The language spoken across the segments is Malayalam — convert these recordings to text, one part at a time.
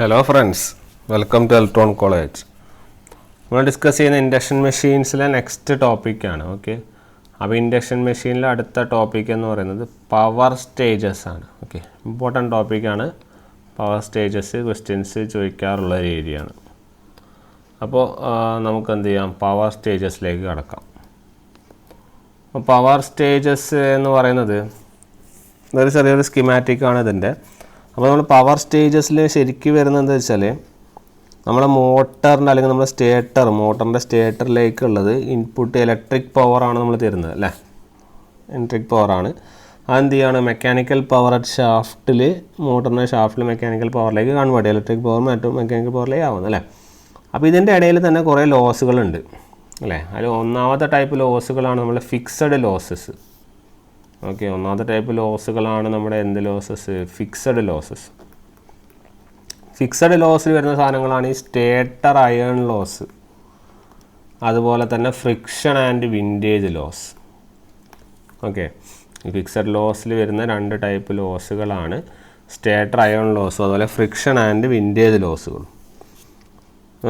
Hello friends, welcome to electron college. നമ്മൾ ഡിസ്കസ് ചെയ്യുന്ന ഇൻഡക്ഷൻ മെഷീൻസിലെ നെക്സ്റ്റ് ടോപ്പിക്കാണ്. ഓക്കെ, അപ്പോൾ ഇൻഡക്ഷൻ മെഷീനിലെ അടുത്ത ടോപ്പിക് എന്ന് പറയുന്നത് പവർ സ്റ്റേജസ് ആണ്. ഓക്കെ, ഇമ്പോർട്ടൻ്റ് ടോപ്പിക്കാണ്. പവർ സ്റ്റേജസ് ക്വസ്റ്റ്യൻസ് ചോദിക്കാറുള്ള ഒരു ഏരിയയാണ്. അപ്പോൾ നമുക്ക് എന്ത് ചെയ്യാം, പവർ സ്റ്റേജസിലേക്ക് കടക്കാം. അപ്പോൾ പവർ സ്റ്റേജസ് എന്ന് പറയുന്നത് ഇതൊരു ചെറിയൊരു സ്കീമാറ്റിക്കാണ് ഇതിൻ്റെ. അപ്പോൾ നമ്മൾ പവർ സ്റ്റേജസിൽ ശരിക്കും വരുന്നത് എന്താ വെച്ചാൽ, നമ്മുടെ മോട്ടറിൻ്റെ അല്ലെങ്കിൽ നമ്മുടെ മോട്ടറിൻ്റെ സ്റ്റേറ്ററിലേക്കുള്ളത് ഇൻപുട്ട് ഇലക്ട്രിക് പവറാണ് നമ്മൾ തരുന്നത് അല്ലേ. ഇലക്ട്രിക് പവറാണ്. അതെന്ത് ചെയ്യാണ്, മെക്കാനിക്കൽ പവർ അറ്റ് ഷാഫ്റ്റിൽ, മോട്ടറിൻ്റെ ഷാഫ്റ്റിൽ മെക്കാനിക്കൽ പവറിലേക്ക് കൺവേർട്ട്, ഇലക്ട്രിക് പവർ മറ്റും മെക്കാനിക്കൽ പവറിലേക്ക് ആവുന്നത് അല്ലേ. അപ്പോൾ ഇതിൻ്റെ ഇടയിൽ തന്നെ കുറേ ലോസുകളുണ്ട് അല്ലേ. അതിൽ ഒന്നാമത്തെ ടൈപ്പ് ലോസുകളാണ് നമ്മുടെ ഫിക്സഡ് ലോസസ്. ഓക്കെ, ഒന്നാമത്തെ ടൈപ്പ് ലോസുകളാണ് നമ്മുടെ എന്ത് ലോസസ്, ഫിക്സഡ് ലോസസ്. ഫിക്സഡ് ലോസിൽ വരുന്ന സാധനങ്ങളാണ് ഈ സ്റ്റേറ്റർ അയൺ ലോസ്, അതുപോലെ തന്നെ friction and windage loss. Okay, ഈ ഫിക്സഡ് ലോസിൽ വരുന്ന രണ്ട് ടൈപ്പ് ലോസുകളാണ് സ്റ്റേറ്റർ അയൺ ലോസും അതുപോലെ ഫ്രിക്ഷൻ ആൻഡ് വിൻറ്റേജ് ലോസുകളും.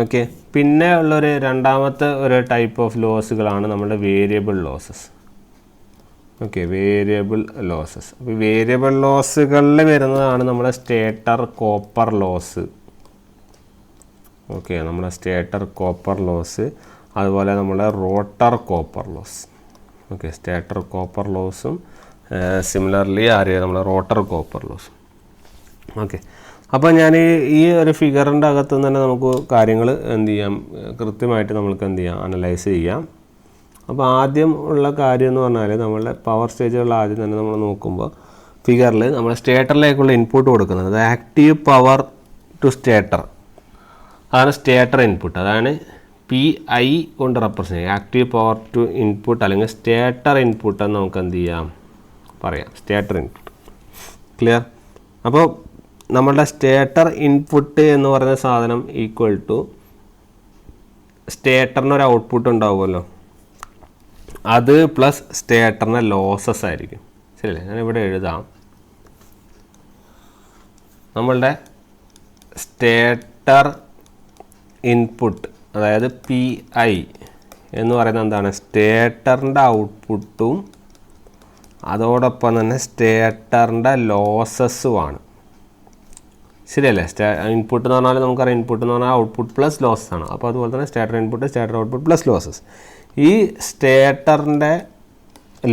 ഓക്കെ, പിന്നെ ഉള്ളൊരു രണ്ടാമത്തെ ഒരു ടൈപ്പ് ഓഫ് ലോസുകളാണ് നമ്മുടെ variable losses. Okay, variable losses. അപ്പോൾ വേരിയബിൾ ലോസുകളിൽ വരുന്നതാണ് നമ്മുടെ സ്റ്റേറ്റർ കോപ്പർ ലോസ്. ഓക്കെ, നമ്മുടെ സ്റ്റേറ്റർ കോപ്പർ ലോസ്, അതുപോലെ നമ്മുടെ rotor copper loss. Okay, stator copper ലോസും സിമിലർലി നമ്മുടെ റോട്ടർ കോപ്പർ ലോസും. ഓക്കെ, അപ്പോൾ ഞാൻ ഈ ഒരു ഫിഗറിൻ്റെ അകത്തുനിന്ന് തന്നെ നമുക്ക് കാര്യങ്ങൾ എന്ത് ചെയ്യാം, കൃത്യമായിട്ട് നമുക്ക് എന്ത് ചെയ്യാം, അനലൈസ് ചെയ്യാം. അപ്പോൾ ആദ്യം ഉള്ള കാര്യം എന്ന് പറഞ്ഞാൽ, നമ്മളുടെ പവർ സ്റ്റേജുകളിൽ ആദ്യം തന്നെ നമ്മൾ നോക്കുമ്പോൾ ഫിഗറിൽ നമ്മൾ സ്റ്റേറ്ററിലേക്കുള്ള ഇൻപുട്ട് കൊടുക്കുന്നത്, അത് ആക്റ്റീവ് പവർ ടു സ്റ്റേറ്റർ, അതാണ് സ്റ്റേറ്റർ ഇൻപുട്ട്. അതാണ് PI കൊണ്ട് റെപ്രസെൻ്റ് ചെയ്യുക. ആക്റ്റീവ് പവർ ടു ഇൻപുട്ട് അല്ലെങ്കിൽ സ്റ്റേറ്റർ ഇൻപുട്ട് എന്ന് നമുക്ക് എന്ത് ചെയ്യാം പറയാം, സ്റ്റേറ്റർ ഇൻപുട്ട്. ക്ലിയർ? അപ്പോൾ നമ്മളുടെ സ്റ്റേറ്റർ ഇൻപുട്ട് എന്ന് പറയുന്ന സാധനം ഈക്വൽ ടു സ്റ്റേറ്ററിനൊരു ഔട്ട്പുട്ട് ഉണ്ടാവുമല്ലോ, അത് പ്ലസ് സ്റ്റേറ്ററിൻ്റെ ലോസസ് ആയിരിക്കും. ശരിയല്ലേ? ഞാനിവിടെ എഴുതാം, നമ്മളുടെ സ്റ്റേറ്റർ ഇൻപുട്ട് അതായത് PI എന്ന് പറയുന്നത് എന്താണ്, സ്റ്റേറ്ററിൻ്റെ ഔട്ട്പുട്ടും അതോടൊപ്പം തന്നെ സ്റ്റേറ്ററിൻ്റെ ലോസസുമാണ്. ശരിയല്ലേ? ഇൻപുട്ട് എന്ന് പറഞ്ഞാൽ നമുക്കറിയാം, ഇൻപുട്ട് എന്ന് പറഞ്ഞാൽ ഔട്ട്പുട്ട് പ്ലസ് ലോസസ് ആണ്. അപ്പോൾ അതുപോലെ തന്നെ stator input, stator output plus losses. ഈ സ്റ്റേറ്ററിൻ്റെ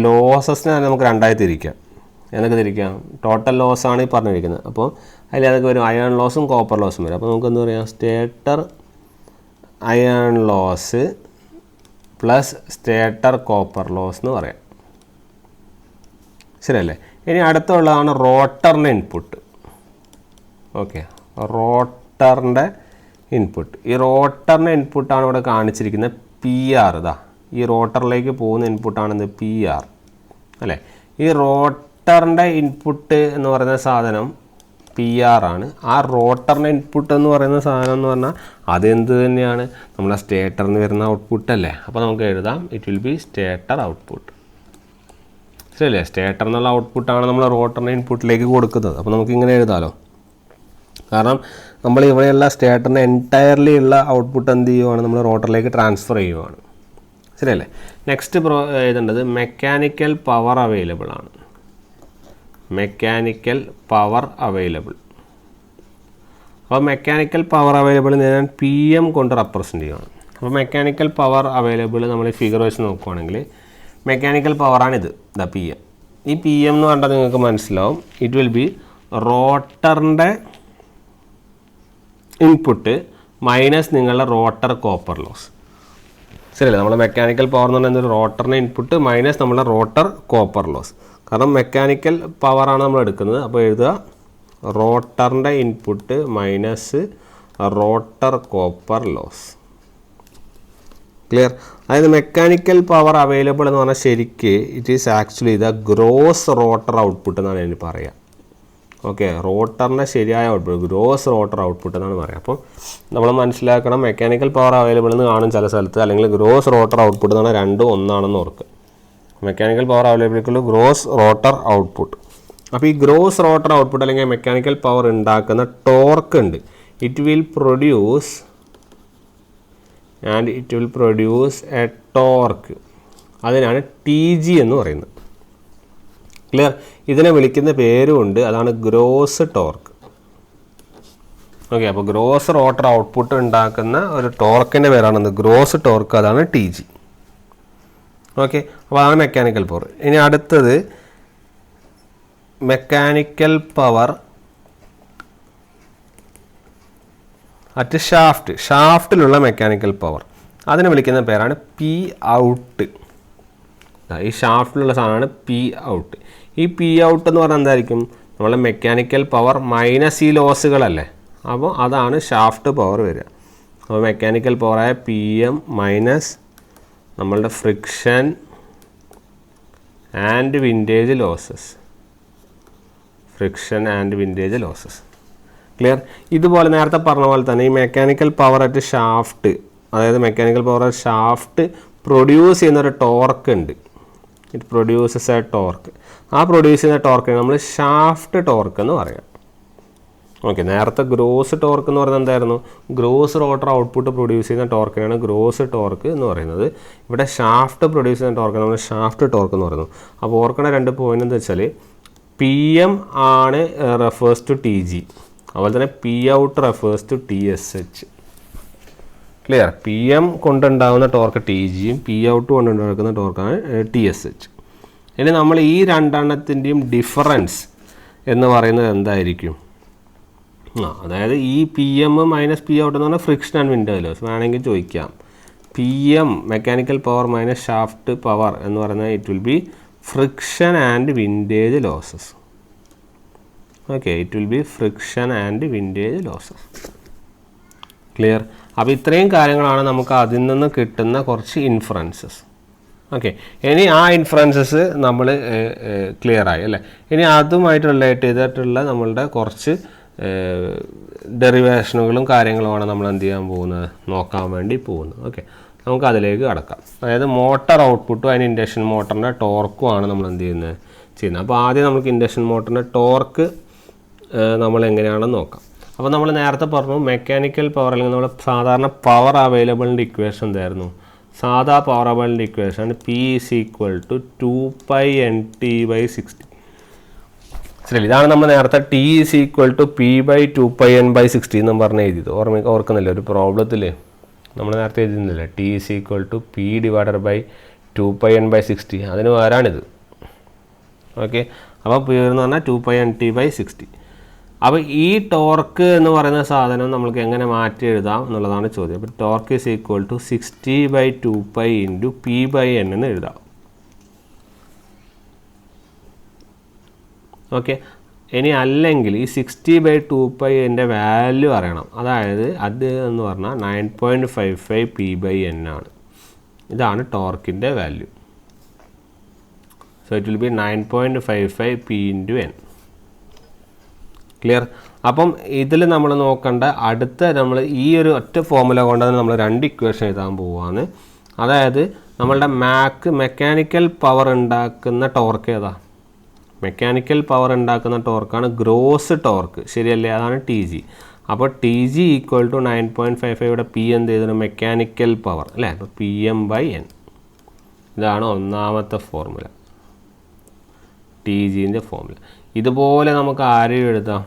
ലോസസിനെ നമുക്ക് രണ്ടായി തിരിക്കാം. ഏതൊക്കെ തിരിക്കാം? ടോട്ടൽ ലോസാണ് ഈ പറഞ്ഞിരിക്കുന്നത്. അപ്പോൾ അതിൽ ഏതൊക്കെ വരും? അയൺ ലോസും കോപ്പർ ലോസും വരും. അപ്പോൾ നമുക്ക് എന്താ പറയുക, stator iron loss plus stator copper loss എന്ന് പറയാം. ശരിയല്ലേ? ഇനി അടുത്തുള്ളതാണ് റോട്ടറിൻ്റെ ഇൻപുട്ട്. ഓക്കെ, റോട്ടറിൻ്റെ ഇൻപുട്ട്. ഈ റോട്ടറിൻ്റെ ഇൻപുട്ടാണ് ഇവിടെ കാണിച്ചിരിക്കുന്നത് PR. ഇതാ ഈ റോട്ടറിലേക്ക് പോകുന്ന ഇൻപുട്ടാണ് എന്ത്, PR അല്ലേ. ഈ റോട്ടറിൻ്റെ ഇൻപുട്ട് എന്ന് പറയുന്ന സാധനം PR ആണ്. ആ റോട്ടറിൻ്റെ ഇൻപുട്ട് എന്ന് പറയുന്ന സാധനം എന്ന് പറഞ്ഞാൽ അതെന്ത് തന്നെയാണ്, നമ്മളെ സ്റ്റേറ്ററിൽ നിന്ന് വരുന്ന ഔട്ട്പുട്ട് അല്ലേ. അപ്പോൾ നമുക്ക് എഴുതാം, it will B stator output. ശരിയല്ലേ? സ്റ്റേറ്റർ എന്നുള്ള ഔട്ട്പുട്ടാണ് നമ്മൾ റോട്ടറിൻ്റെ ഇൻപുട്ടിലേക്ക് കൊടുക്കുന്നത്. അപ്പോൾ നമുക്കിങ്ങനെ എഴുതാമല്ലോ, കാരണം നമ്മൾ ഇവിടെയുള്ള സ്റ്റേറ്ററിൻ്റെ എൻറ്റയർലി ഉള്ള ഔട്ട്പുട്ട് എന്ത് ചെയ്യുവാണ്, നമ്മൾ റോട്ടറിലേക്ക് ട്രാൻസ്ഫർ ചെയ്യുവാണ്. ശരിയല്ലേ? നെക്സ്റ്റ് എഴുതേണ്ടത് മെക്കാനിക്കൽ പവർ അവൈലബിൾ ആണ്. Mechanical power available. അപ്പോൾ മെക്കാനിക്കൽ പവർ അവൈലബിൾ ഞാൻ PM കൊണ്ട് റെപ്രസെൻ്റ് ചെയ്യുകയാണ്. അപ്പോൾ മെക്കാനിക്കൽ പവർ അവൈലബിൾ നമ്മൾ ഈ ഫിഗർ വെച്ച് നോക്കുകയാണെങ്കിൽ മെക്കാനിക്കൽ പവറാണിത്, ദ PM. ഈ PM എന്ന് പറഞ്ഞാൽ നിങ്ങൾക്ക് മനസ്സിലാവും, ഇറ്റ് വിൽ ബി റോട്ടറിൻ്റെ ഇൻപുട്ട് മൈനസ് നിങ്ങളുടെ റോട്ടർ കോപ്പർ ലോസ്. ശരിയല്ലേ? നമ്മൾ മെക്കാനിക്കൽ പവർ എന്ന് പറഞ്ഞാൽ റോട്ടറിൻ്റെ ഇൻപുട്ട് മൈനസ് നമ്മുടെ റോട്ടർ കോപ്പർ ലോസ്. കാരണം മെക്കാനിക്കൽ പവറാണ് നമ്മൾ എടുക്കുന്നത്. അപ്പോൾ എഴുതുക റോട്ടറിൻ്റെ input minus rotor copper loss. Clear? അതായത് മെക്കാനിക്കൽ പവർ അവൈലബിൾ എന്ന് പറഞ്ഞാൽ ശരിക്ക് it is actually the gross rotor output എന്നാണ് ഞാൻ പറയുക. ഓക്കെ, റോട്ടറിൻ്റെ ശരിയായ ഔട്ട്പുട്ട്, ഗ്രോസ് റോട്ടർ ഔട്ട്പുട്ട് എന്നാണ് പറയുക. അപ്പോൾ നമ്മൾ മനസ്സിലാക്കണം, മെക്കാനിക്കൽ പവർ അവൈലബിൾ എന്ന് കാണും ചില സ്ഥലത്ത്, അല്ലെങ്കിൽ ഗ്രോസ് റോട്ടർ ഔട്ട്പുട്ട് എന്ന് പറഞ്ഞാൽ രണ്ടും ഒന്നാണെന്ന് ഓർക്കുക. Mechanical power available gross rotor output. അപ്പോൾ ഈ ഗ്രോസ് റോട്ടർ ഔട്ട്പുട്ട് അല്ലെങ്കിൽ മെക്കാനിക്കൽ പവർ ഉണ്ടാക്കുന്ന ടോർക്ക് ഉണ്ട്. it will produce a torque. അതിനാണ് TG എന്ന് പറയുന്നത്. ക്ലിയർ? ഇതിനെ വിളിക്കുന്ന പേരുമുണ്ട്, അതാണ് ഗ്രോസ് ടോർക്ക്. ഓക്കെ, അപ്പോൾ ഗ്രോസ് റോട്ടർ ഔട്ട്പുട്ട് ഉണ്ടാക്കുന്ന ഒരു ടോർക്കിൻ്റെ പേരാണെന്ന് ഗ്രോസ് ടോർക്ക്, അതാണ് TG. ഓക്കെ, അപ്പോൾ അതാണ് മെക്കാനിക്കൽ പവർ. ഇനി അടുത്തത് മെക്കാനിക്കൽ പവർ അറ്റ് ഷാഫ്റ്റിലുള്ള മെക്കാനിക്കൽ പവർ, അതിനെ വിളിക്കുന്ന പേരാണ് പി ഔട്ട്. ഈ ഷാഫ്റ്റിലുള്ള സാധനമാണ് പി ഔട്ട്. ഈ പി ഔട്ട് എന്ന് പറഞ്ഞാൽ എന്തായിരിക്കും? നമ്മളെ മെക്കാനിക്കൽ പവർ മൈനസ് ഈ ലോസുകളല്ലേ, അപ്പോൾ അതാണ് ഷാഫ്റ്റ് പവർ വരിക. അപ്പോൾ മെക്കാനിക്കൽ പവറായ PM മൈനസ് നമ്മളുടെ friction and vintage losses. Clear? ഇതുപോലെ നേരത്തെ പറഞ്ഞ പോലെ തന്നെ ഈ മെക്കാനിക്കൽ പവർ അറ്റ് ഷാഫ്റ്റ്, അതായത് mechanical power at shaft produce ചെയ്യുന്നൊരു ടോർക്ക് ഉണ്ട്. It produces A torque. ആ പ്രൊഡ്യൂസ് ചെയ്യുന്ന ടോർക്കിന് നമ്മൾ ഷാഫ്റ്റ് ടോർക്ക് എന്ന് പറയാം. ഓക്കെ, നേരത്തെ ഗ്രോസ് ടോർക്ക് എന്ന് പറയുന്നത് എന്തായിരുന്നു? ഗ്രോസ് റോട്ടർ ഔട്ട്പുട്ട് പ്രൊഡ്യൂസ് ചെയ്യുന്ന ടോർക്കിനാണ് ഗ്രോസ് ടോർക്ക് എന്ന് പറയുന്നത്. ഇവിടെ ഷാഫ്റ്റ് പ്രൊഡ്യൂസ് ചെയ്യുന്ന ടോർക്ക് നമ്മൾ ഷാഫ്റ്റ് ടോർക്ക് എന്ന് പറയുന്നു. അപ്പോൾ ഓർക്കണ 2 പോയിന്റ് എന്താ വെച്ചാൽ PM ആണ് റെഫേഴ്സ് ടു TG, അതുപോലെ തന്നെ P out refers to TSH. Clear? PM കൊണ്ടുണ്ടാകുന്ന ടോർക്ക് TGയും P ഔട്ട് കൊണ്ടുണ്ടാക്കുന്ന ടോർക്കാണ് TSH. ഇനി നമ്മൾ ഈ രണ്ടെണ്ണത്തിൻ്റെയും ഡിഫറൻസ് എന്ന് പറയുന്നത് എന്തായിരിക്കും? അതായത് ഈ PM മൈനസ് P ഔട്ട് എന്ന് പറഞ്ഞാൽ ഫ്രിക്ഷൻ ആൻഡ് വിൻഡേജ് ലോസ് വേണമെങ്കിൽ ചോദിക്കാം. PM mechanical power minus shaft power എന്ന് പറയുന്നത് it will B friction and vintage losses. Okay, it will B friction and vintage losses. Clear? അപ്പോൾ ഇത്രയും കാര്യങ്ങളാണ് നമുക്ക് അതിൽ നിന്ന് കിട്ടുന്ന കുറച്ച് ഇൻഫറൻസസ്. ഓക്കെ, ഇനി ആ ഇൻഫറൻസസ് നമ്മൾ ക്ലിയർ ആയി അല്ലേ? ഇനി അതുമായിട്ട് റിലേറ്റ് ചെയ്തിട്ടുള്ള നമ്മളുടെ കുറച്ച് ഡെറിവേഷനുകളും കാര്യങ്ങളുമാണ് നമ്മൾ എന്ത് ചെയ്യാൻ പോകുന്നത്, നോക്കാൻ വേണ്ടി പോകുന്നത്. ഓക്കെ, നമുക്ക് അതിലേക്ക് കടക്കാം. അതായത് മോട്ടർ ഔട്ട്പുട്ടും അതിന് ഇൻഡക്ഷൻ മോട്ടറിൻ്റെ ടോർക്കുമാണ് നമ്മൾ എന്ത് ചെയ്യുന്നത്. അപ്പോൾ ആദ്യം നമുക്ക് ഇൻഡക്ഷൻ മോട്ടറിൻ്റെ ടോർക്ക് നമ്മൾ എങ്ങനെയാണെന്ന് നോക്കാം. അപ്പോൾ നമ്മൾ നേരത്തെ പറഞ്ഞു മെക്കാനിക്കൽ പവർ അല്ലെങ്കിൽ നമ്മൾ സാധാരണ പവർ അവൈലബിളിൻ്റെ ഇക്വേഷൻ എന്തായിരുന്നു? സാധാ പവർ അവൈലബിളിൻ്റെ ഇക്വേഷൻ P = 2πNT/60. ശരി, ഇതാണ് നമ്മൾ നേരത്തെ T = P/2πN/60 എന്നും പറഞ്ഞ് എഴുതിയത്. ഓർക്കുന്നില്ല? ഒരു പ്രോബ്ലത്തിൽ നമ്മൾ നേരത്തെ എഴുതുന്നില്ല T = P/2πN/60. അതിന് പകരമാണിത്. ഓക്കെ, അപ്പോൾ P എന്ന് പറഞ്ഞാൽ 2πNT/60. അപ്പോൾ ഈ ടോർക്ക് എന്ന് പറയുന്ന സാധനം നമുക്ക് എങ്ങനെ മാറ്റി എഴുതാം എന്നുള്ളതാണ് ചോദ്യം. അപ്പോൾ ടോർക്ക് = 60/2π × P/N എന്ന് എഴുതാം. ഓക്കെ, ഇനി അല്ലെങ്കിൽ ഈ 60/2π എൻ്റെ വാല്യൂ അറിയണം. അതായത് അത് എന്ന് പറഞ്ഞാൽ 9.55 P/N ആണ്. ഇതാണ് ടോർക്കിൻ്റെ value. So it will be 9.55 P × N. Clear? അപ്പം ഇതിൽ നമ്മൾ നോക്കേണ്ട അടുത്ത നമ്മൾ ഈ ഒരു ഒറ്റ ഫോർമുല കൊണ്ടാണ് നമ്മൾ 2 ഇക്വേഷൻ എഴുതാൻ പോവുകയാണ്. അതായത് നമ്മളുടെ മെക്കാനിക്കൽ പവർ ഉണ്ടാക്കുന്ന ടോർക്ക് ഏതാ? മെക്കാനിക്കൽ പവർ ഉണ്ടാക്കുന്ന ടോർക്കാണ് ഗ്രോസ് ടോർക്ക്, ശരിയല്ലേ? അതാണ് TG. അപ്പോൾ TG = 9.55. ഇവിടെ P എന്ത് ചെയ്തിട്ടുണ്ട്? മെക്കാനിക്കൽ പവർ അല്ലേ? അപ്പോൾ PM/N. ഇതാണ് ഒന്നാമത്തെ ഫോർമുല, TGൻ്റെ ഫോർമുല. ഇതുപോലെ നമുക്ക് ആരെയും എഴുതാം,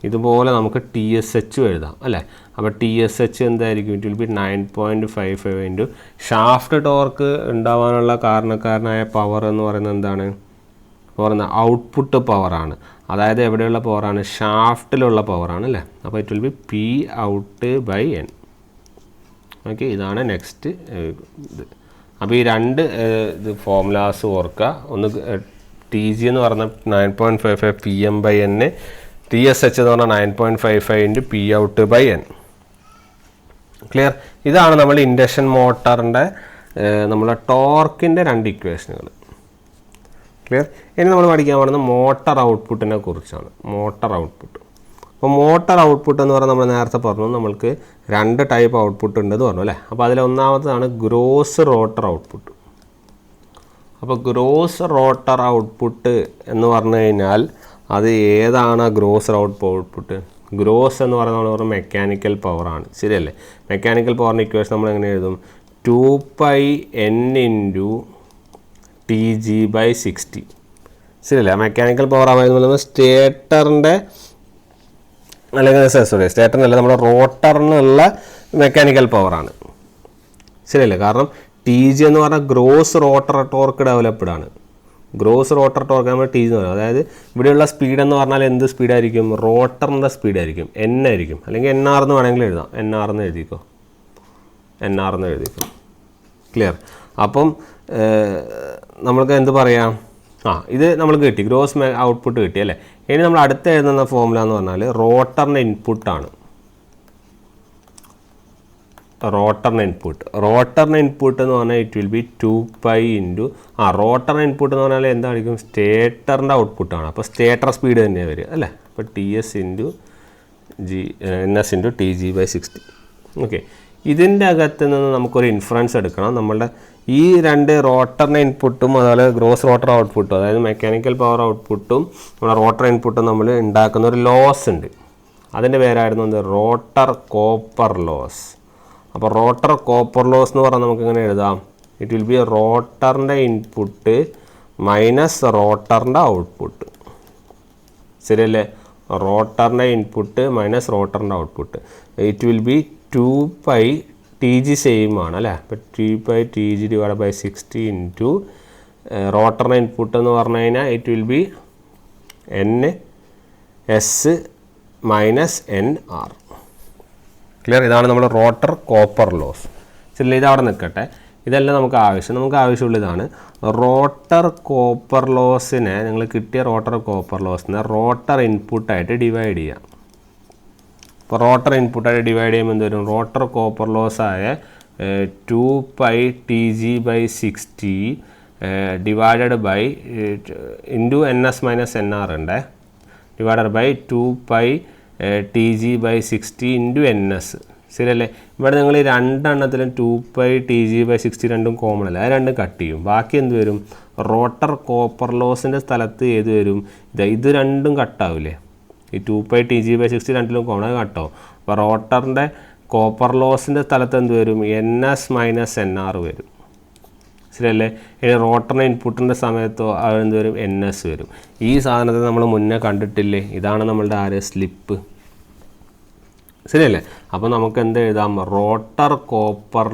ഇതുപോലെ നമുക്ക് TSH എഴുതാം അല്ലേ? അപ്പോൾ TSH എന്തായിരിക്കും? It will be 9.55 × shaft torque ഉണ്ടാവാനുള്ള കാരണക്കാരനായ പവർ എന്ന് പറയുന്നത് എന്താണ്? പറയുന്നത് ഔട്ട്പുട്ട് പവറാണ്. അതായത് എവിടെയുള്ള പവറാണ്? ഷാഫ്റ്റിലുള്ള പവറാണ് അല്ലേ? അപ്പോൾ it will B P/N. Okay, ഇതാണ് നെക്സ്റ്റ് ഇത്. അപ്പോൾ ഈ 2 ഫോർമുലാസ് ഓർക്കുക. ഒന്ന് TG എന്ന് പറഞ്ഞാൽ 9.55 PM/N, TSH എന്ന് പറഞ്ഞാൽ 9.55 × P/N. ക്ലിയർ? ഇതാണ് നമ്മൾ ഇൻഡക്ഷൻ മോട്ടറിൻ്റെ നമ്മളെ ടോർക്കിൻ്റെ 2 ഇക്വേഷനുകൾ. ക്ലിയർ? ഇനി നമ്മൾ പഠിക്കാൻ പോകുന്നത് മോട്ടർ ഔട്ട്പുട്ടിനെ കുറിച്ചാണ്. Motor output. അപ്പോൾ മോട്ടർ ഔട്ട്പുട്ട് എന്ന് പറഞ്ഞാൽ നമ്മൾ നേരത്തെ പറഞ്ഞു നമ്മൾക്ക് 2 ടൈപ്പ് ഔട്ട്പുട്ട് ഉണ്ടെന്ന് പറഞ്ഞു അല്ലേ? അപ്പോൾ അതിൽ ഒന്നാമതാണ് ഗ്രോസ് റോട്ടർ ഔട്ട്പുട്ട്. അപ്പോൾ ഗ്രോസ് റോട്ടർ ഔട്ട്പുട്ട് എന്ന് പറഞ്ഞു കഴിഞ്ഞാൽ അത് ഏതാണ് ഗ്രോസ് ഔട്ട്പുട്ട്? ഗ്രോസ് എന്ന് പറയുന്നത് മെക്കാനിക്കൽ പവറാണ്, ശരിയല്ലേ? മെക്കാനിക്കൽ പവറിൻ്റെ ഇക്വേഷൻ നമ്മൾ എങ്ങനെ എഴുതും? 2πn ഇൻറ്റു TG/60, ശരിയല്ലേ? മെക്കാനിക്കൽ പവർ ആവുന്നത് സ്റ്റേറ്ററിൻ്റെ അല്ലെങ്കിൽ സ്റ്റേറ്ററിനല്ല, നമ്മുടെ റോട്ടറിനുള്ള മെക്കാനിക്കൽ പവറാണ്, ശരിയല്ലേ? കാരണം TG എന്ന് പറഞ്ഞാൽ ഗ്രോസ് റോട്ടർ ടോർക്ക് ഡെവലപ്ഡ് ആണ്. ഗ്രോസ് റോട്ടർ ടോർക്ക് നമ്മൾ TG എന്ന് പറയുന്നത്. അതായത് ഇവിടെയുള്ള സ്പീഡ് എന്ന് പറഞ്ഞാൽ എന്ത് സ്പീഡായിരിക്കും? റോട്ടറിൻ്റെ സ്പീഡായിരിക്കും, N ആയിരിക്കും. അല്ലെങ്കിൽ NR എന്ന് വേണമെങ്കിൽ എഴുതാം. NR എന്ന് എഴുതിക്കോ. ക്ലിയർ? അപ്പം നമ്മൾക്ക് എന്ത് പറയാം? ഇത് നമ്മൾക്ക് കിട്ടി, ഗ്രോസ് ഔട്ട്പുട്ട് കിട്ടി അല്ലേ? ഇനി നമ്മൾ അടുത്ത് എഴുതുന്ന ഫോർമുല എന്ന് പറഞ്ഞാൽ റോട്ടറിൻ്റെ ഇൻപുട്ടാണ്. റോട്ടറിൻ്റെ ഇൻപുട്ട് എന്ന് പറഞ്ഞാൽ ഇറ്റ് വിൽ ബി 2π ഇൻറ്റു റോട്ടറിൻ്റെ ഇൻപുട്ട് എന്ന് പറഞ്ഞാൽ എന്തായിരിക്കും? സ്റ്റേറ്ററിൻ്റെ ഔട്ട്പുട്ടാണ്. അപ്പോൾ സ്റ്റേറ്റർ സ്പീഡ് തന്നെയാണ് വരിക അല്ലേ? അപ്പോൾ TS into NS into TG/60. Okay, ഇതിൻ്റെ അകത്ത് നിന്ന് നമുക്കൊരു ഇൻഫറൻസ് എടുക്കണം. നമ്മളുടെ ഈ രണ്ട് റോട്ടറിൻ്റെ ഇൻപുട്ടും അതുപോലെ ഗ്രോസ് റോട്ടർ ഔട്ട്പുട്ടും, അതായത് മെക്കാനിക്കൽ പവർ ഔട്ട്പുട്ടും നമ്മുടെ റോട്ടർ ഇൻപുട്ടും നമ്മൾ ഉണ്ടാക്കുന്ന ഒരു ലോസ് ഉണ്ട്. അതിൻ്റെ പേരായിരുന്നു റോട്ടർ കോപ്പർ ലോസ്. അപ്പോൾ റോട്ടർ കോപ്പർ ലോസ് എന്ന് പറഞ്ഞാൽ നമുക്ക് എങ്ങനെ എഴുതാം? ഇറ്റ് വിൽ ബി റോട്ടറിൻ്റെ ഇൻപുട്ട് മൈനസ് റോട്ടറിൻ്റെ ഔട്ട്പുട്ട്, ശരിയല്ലേ? റോട്ടറിൻ്റെ ഇൻപുട്ട് മൈനസ് റോട്ടറിൻ്റെ output. It will be 2π TG same ആണ് അല്ലേ? അപ്പോൾ 2π TG/60 ഇൻറ്റു റോട്ടറിൻ്റെ ഇൻപുട്ട് എന്ന് പറഞ്ഞു കഴിഞ്ഞാൽ it will B NS minus NR. Clear? ഇതാണ് നമ്മുടെ റോട്ടർ കോപ്പർ ലോസ്. ശരി, ഇതവിടെ നിൽക്കട്ടെ. ഇതെല്ലാം നമുക്ക് ആവശ്യമുള്ള ഇതാണ്. റോട്ടർ കോപ്പർ ലോസിനെ, നിങ്ങൾ കിട്ടിയ റോട്ടർ കോപ്പർ ലോസിനെ റോട്ടർ ഇൻപുട്ടായിട്ട് ഡിവൈഡ് ചെയ്യാം. അപ്പോൾ റോട്ടർ ഇൻപുട്ടായിട്ട് ഡിവൈഡ് ചെയ്യുമ്പോൾ എന്ത് വരും? റോട്ടർ കോപ്പർ ലോസായ 2π TG/60 divided by into NS minus NR ഉണ്ട്, divided by 2π TG/60 into NS, ശരിയല്ലേ? ഇവിടെ നിങ്ങൾ ഈ രണ്ടെണ്ണത്തിലും 2π TG/60 രണ്ടും കോമൺ അല്ല, അത് രണ്ടും കട്ട് ചെയ്യും. ബാക്കി എന്ത് വരും? റോട്ടർ കോപ്പർ ലോസിൻ്റെ സ്ഥലത്ത് ഏത് വരും? ഇത് രണ്ടും കട്ടാവില്ലേ? ഈ 2π TG/60 രണ്ടിലും കോമൺ, അത് കട്ടാവും. അപ്പോൾ റോട്ടറിൻ്റെ കോപ്പർ ലോസിൻ്റെ സ്ഥലത്ത് എന്ത് വരും? NS മൈനസ് NR വരും, ശരിയല്ലേ? ഇനി റോട്ടറിൻ്റെ ഇൻപുട്ടിൻ്റെ സമയത്തോ അതെന്ത് വരും? NS വരും. ഈ സാധനത്തെ നമ്മൾ മുന്നേ കണ്ടിട്ടില്ലേ? ഇതാണ് നമ്മളുടെ സ്ലിപ്പ്, ശരിയല്ലേ? അപ്പോൾ നമുക്ക് എന്ത് എഴുതാം? Rotor copper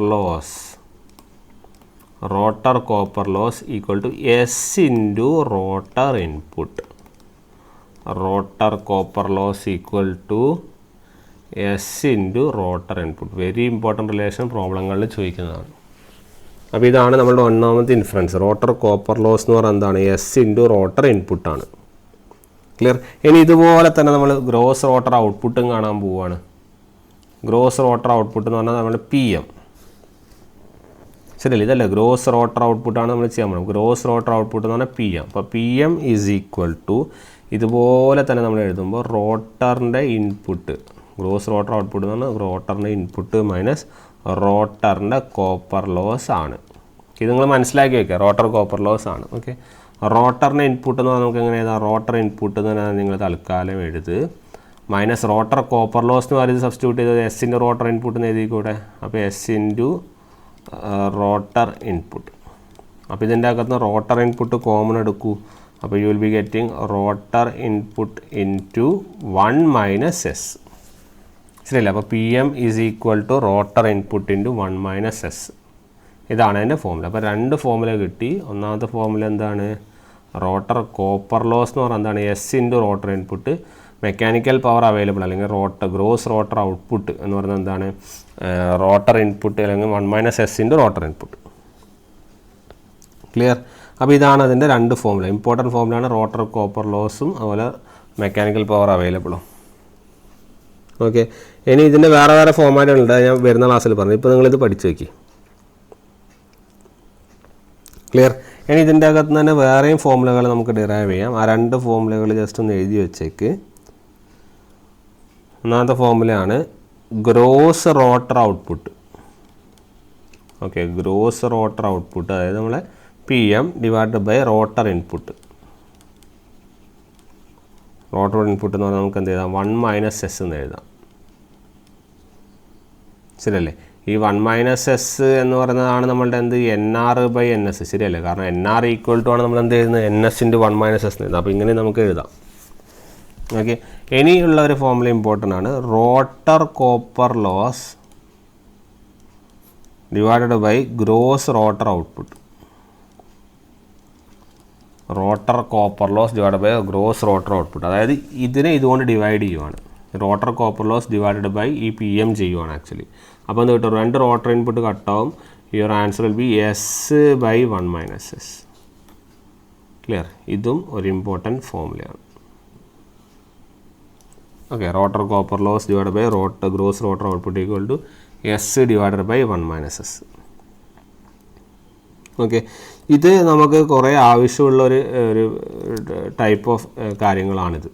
loss equal to S into rotor input. Rotor copper loss equal to S into rotor input. Very important relation പ്രോബ്ലങ്ങളിൽ ചോദിക്കുന്നതാണ്. അപ്പോൾ ഇതാണ് നമ്മളുടെ ഒന്നാമത്തെ ഇൻഫറൻസ്. റോട്ടർ കോപ്പർ ലോസ് എന്ന് പറഞ്ഞാൽ എന്താണ്? S ഇൻറ്റു റോട്ടർ ഇൻപുട്ടാണ്. ക്ലിയർ? ഇനി ഇതുപോലെ തന്നെ നമ്മൾ ഗ്രോസ് റോട്ടർ ഔട്ട്പുട്ടും കാണാൻ പോവുകയാണ്. ഗ്രോസ് റോട്ടർ ഔട്ട്പുട്ട് എന്ന് പറഞ്ഞാൽ നമ്മുടെ PM, ശരിയല്ലേ? ഇതല്ലേ ഗ്രോസ് റോട്ടർ ഔട്ട്പുട്ടാണ് നമ്മൾ ചെയ്യാൻ പോകുന്നത്. ഗ്രോസ് റോട്ടർ ഔട്ട്പുട്ട് എന്ന് പറഞ്ഞാൽ PM. അപ്പോൾ PM ഈസ് ഈക്വൽ ടു ഇതുപോലെ തന്നെ നമ്മൾ എഴുതുമ്പോൾ റോട്ടറിൻ്റെ ഇൻപുട്ട്, ഗ്രോസ് റോട്ടർ ഔട്ട്പുട്ട് എന്ന് പറഞ്ഞാൽ റോട്ടറിൻ്റെ ഇൻപുട്ട് മൈനസ് റോട്ടറിൻ്റെ കോപ്പർ ലോസ് ആണ്. ഇത് നിങ്ങൾ മനസ്സിലാക്കി വയ്ക്കുക, റോട്ടർ കോപ്പർ ലോസ് ആണ്. ഓക്കെ, റോട്ടറിൻ്റെ ഇൻപുട്ട് എന്ന് പറഞ്ഞാൽ നമുക്ക് എങ്ങനെ എഴുതാം? റോട്ടർ ഇൻപുട്ട് എന്ന് പറഞ്ഞാൽ നിങ്ങൾ തൽക്കാലം എഴുത് മൈനസ് റോട്ടർ കോപ്പർ ലോസ് എന്ന് പറയുന്നത് സബ്സ്റ്റിറ്റ്യൂട്ട് ചെയ്തത് S ഇൻറ്റു റോട്ടർ ഇൻപുട്ട് എന്ന് എഴുതിക്കൂടെ? അപ്പോൾ S ഇൻറ്റു റോട്ടർ ഇൻപുട്ട്. അപ്പോൾ ഇതിൻ്റെ അകത്ത് റോട്ടർ ഇൻപുട്ട് കോമൺ എടുക്കൂ. അപ്പോൾ you will be getting rotor input into 1 minus S, ശരിയല്ലേ? അപ്പോൾ PM is equal to rotor input into 1 minus S. ഇതാണ് അതിൻ്റെ ഫോർമുല. അപ്പോൾ രണ്ട് ഫോർമുല കിട്ടി. ഒന്നാമത്തെ ഫോർമുല എന്താണ്? റോട്ടർ കോപ്പർ ലോസ് എന്ന് പറഞ്ഞാൽ എന്താണ്? S into rotor input. Mechanical power available അല്ലെങ്കിൽ ഗ്രോസ് റോട്ടർ ഔട്ട്പുട്ട് എന്ന് പറയുന്നത് എന്താണ്? റോട്ടർ ഇൻപുട്ട് അല്ലെങ്കിൽ 1 minus S into rotor input. Clear? അപ്പോൾ ഇതാണ് അതിൻ്റെ രണ്ട് ഫോർമുല. ഇമ്പോർട്ടൻറ്റ് ഫോർമുലയാണ് റോട്ടർ കോപ്പർ ലോസും അതുപോലെ മെക്കാനിക്കൽ പവർ അവൈലബിളും. ഓക്കെ, ഇനി ഇതിൻ്റെ വേറെ ഫോർമാറ്റുകളുണ്ട്, ഞാൻ വരുന്ന ക്ലാസ്സിൽ പറഞ്ഞു. ഇപ്പോൾ നിങ്ങളിത് പഠിച്ചു വയ്ക്കി. ക്ലിയർ? ഇനി ഇതിൻ്റെ അകത്ത് തന്നെ വേറെയും ഫോർമുലകൾ നമുക്ക് ഡിറൈവ് ചെയ്യാം. ആ രണ്ട് ഫോർമുലകൾ ജസ്റ്റ് ഒന്ന് എഴുതി വെച്ചേക്ക്. ഒന്നാമത്തെ ഫോർമുലയാണ് gross rotor output. Okay, gross rotor output അതായത് നമ്മളെ PM divide by rotor input. Rotor input എന്ന് പറഞ്ഞാൽ നമുക്ക് എന്ത് എഴുതാം, 1 മൈനസ് എസ് എന്ന് എഴുതാം. ശരിയല്ലേ? ഈ 1 മൈനസ് എസ് എന്ന് പറയുന്നതാണ് നമ്മളുടെ എന്ത് NR/NS. ശരിയല്ലേ? കാരണം NR ഈക്വൽ ടു ആണ് നമ്മൾ എന്ത് ചെയ്യുന്നത്, NS × 1 മൈനസ് എസ് എന്ന് എഴുതാം. അപ്പോൾ ഇങ്ങനെ നമുക്ക് എഴുതാം. ഓക്കെ, ഇനിയുള്ള ഒരു ഫോർമുല ഇമ്പോർട്ടൻ്റ് ആണ്. Rotor copper loss divided by gross rotor output. Rotor copper loss divide by gross rotor output. അതായത് ഇതിനെ ഇതുകൊണ്ട് ഡിവൈഡ് ചെയ്യുവാണ്. Rotor copper loss divided by ഈ PM ചെയ്യുവാണ് ആക്ച്വലി. അപ്പോൾ എന്ത് കിട്ടും, 2 റോട്ടർ ഇൻപുട്ട് കട്ടാവും. Your answer will be S/1 minus s. Clear? ഇതും ഒരു ഇമ്പോർട്ടൻറ്റ് ഫോർമുലയാണ്. Okay, rotor copper loss divide by gross rotor output equal to S/1 minus S. Okay, ഇത് നമുക്ക് കുറേ ആവശ്യമുള്ള ഒരു ടൈപ്പ് ഓഫ് കാര്യങ്ങളാണിത്.